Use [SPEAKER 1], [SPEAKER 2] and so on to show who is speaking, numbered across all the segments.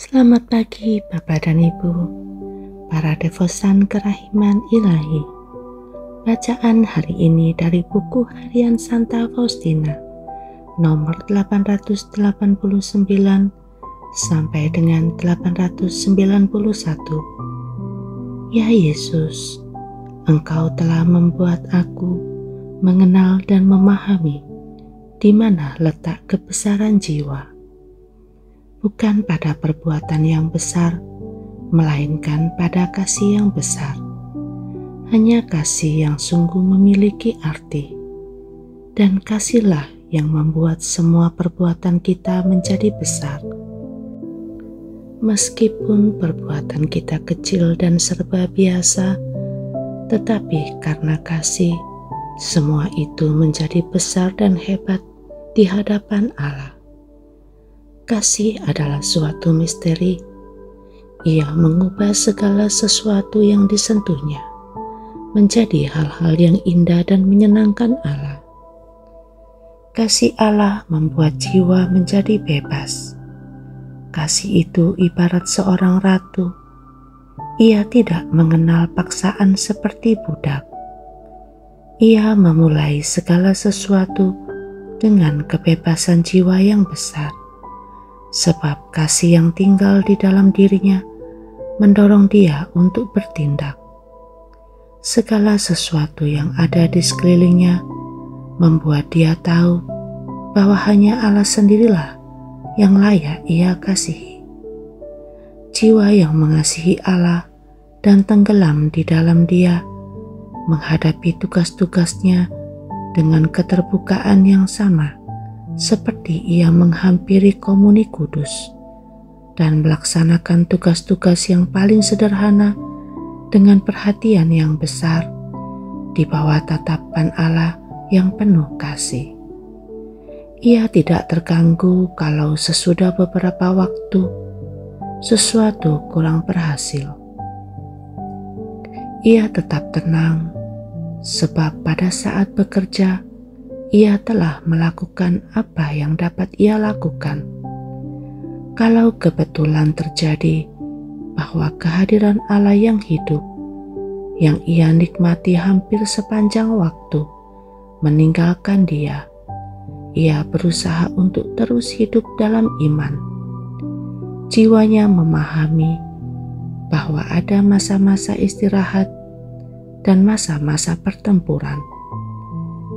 [SPEAKER 1] Selamat pagi Bapak dan Ibu, para devosan kerahiman ilahi. Bacaan hari ini dari buku harian Santa Faustina, nomor 889 sampai dengan 891. Ya Yesus, Engkau telah membuat aku mengenal dan memahami di mana letak kebesaran jiwa. Bukan pada perbuatan yang besar, melainkan pada kasih yang besar. Hanya kasih yang sungguh memiliki arti, dan kasihlah yang membuat semua perbuatan kita menjadi besar. Meskipun perbuatan kita kecil dan serba biasa, tetapi karena kasih, semua itu menjadi besar dan hebat di hadapan Allah. Kasih adalah suatu misteri. Ia mengubah segala sesuatu yang disentuhnya menjadi hal-hal yang indah dan menyenangkan Allah. Kasih Allah membuat jiwa menjadi bebas. Kasih itu ibarat seorang ratu. Ia tidak mengenal paksaan seperti budak. Ia memulai segala sesuatu dengan kebebasan jiwa yang besar. Sebab kasih yang tinggal di dalam dirinya mendorong dia untuk bertindak. Segala sesuatu yang ada di sekelilingnya membuat dia tahu bahwa hanya Allah sendirilah yang layak ia kasihi. Jiwa yang mengasihi Allah dan tenggelam di dalam dia menghadapi tugas-tugasnya dengan keterbukaan yang sama, seperti ia menghampiri komuni kudus dan melaksanakan tugas-tugas yang paling sederhana dengan perhatian yang besar di bawah tatapan Allah yang penuh kasih. Ia tidak terganggu kalau sesudah beberapa waktu sesuatu kurang berhasil. Ia tetap tenang, sebab pada saat bekerja ia telah melakukan apa yang dapat ia lakukan. Kalau kebetulan terjadi bahwa kehadiran Allah yang hidup, yang ia nikmati hampir sepanjang waktu, meninggalkan dia, ia berusaha untuk terus hidup dalam iman. Jiwanya memahami bahwa ada masa-masa istirahat dan masa-masa pertempuran.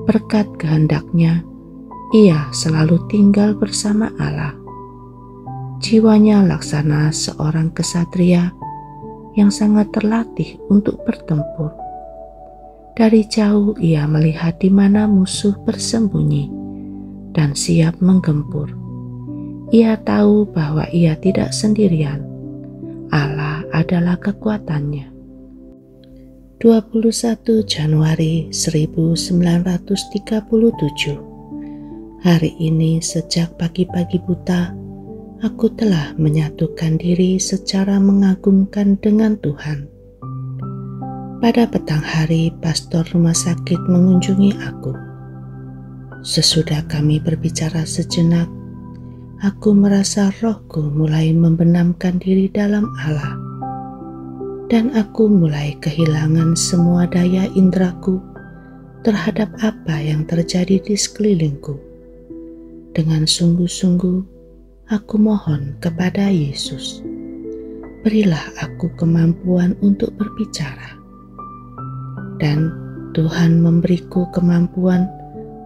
[SPEAKER 1] Berkat kehendaknya, ia selalu tinggal bersama Allah. Jiwanya laksana seorang kesatria yang sangat terlatih untuk bertempur. Dari jauh ia melihat di mana musuh bersembunyi dan siap menggempur. Ia tahu bahwa ia tidak sendirian. Allah adalah kekuatannya. 21 Januari 1937. Hari ini sejak pagi-pagi buta, aku telah menyatukan diri secara mengagumkan dengan Tuhan. Pada petang hari, pastor rumah sakit mengunjungi aku. Sesudah kami berbicara sejenak, aku merasa rohku mulai membenamkan diri dalam Allah. Dan aku mulai kehilangan semua daya indraku terhadap apa yang terjadi di sekelilingku. Dengan sungguh-sungguh, aku mohon kepada Yesus, berilah aku kemampuan untuk berbicara. Dan Tuhan memberiku kemampuan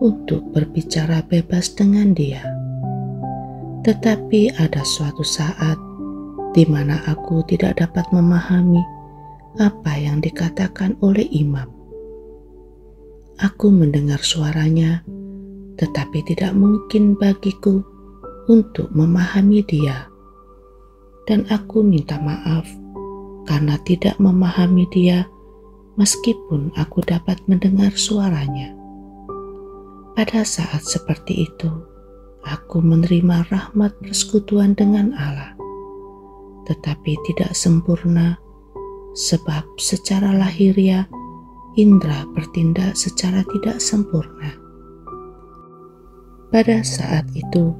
[SPEAKER 1] untuk berbicara bebas dengan Dia. Tetapi ada suatu saat di mana aku tidak dapat memahami apa yang dikatakan oleh imam. Aku mendengar suaranya, tetapi tidak mungkin bagiku untuk memahami dia. Dan aku minta maaf karena tidak memahami dia meskipun aku dapat mendengar suaranya. Pada saat seperti itu, aku menerima rahmat persekutuan dengan Allah, tetapi tidak sempurna, sebab secara lahiriah indera bertindak secara tidak sempurna. Pada saat itu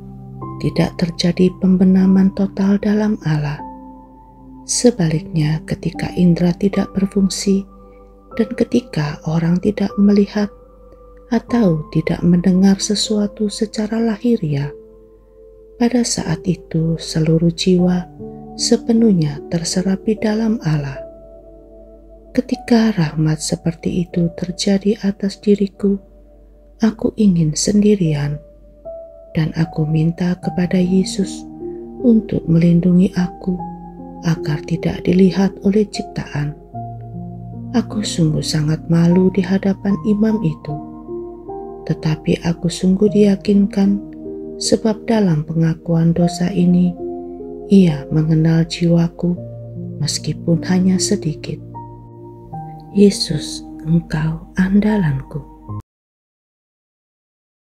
[SPEAKER 1] tidak terjadi pembenaman total dalam Allah. Sebaliknya, ketika indera tidak berfungsi dan ketika orang tidak melihat atau tidak mendengar sesuatu secara lahiriah, pada saat itu seluruh jiwa sepenuhnya terserapi dalam Allah. Ketika rahmat seperti itu terjadi atas diriku, aku ingin sendirian, dan aku minta kepada Yesus untuk melindungi aku agar tidak dilihat oleh ciptaan. Aku sungguh sangat malu di hadapan imam itu, tetapi aku sungguh diyakinkan sebab dalam pengakuan dosa ini ia mengenal jiwaku meskipun hanya sedikit. Yesus, Engkau andalanku.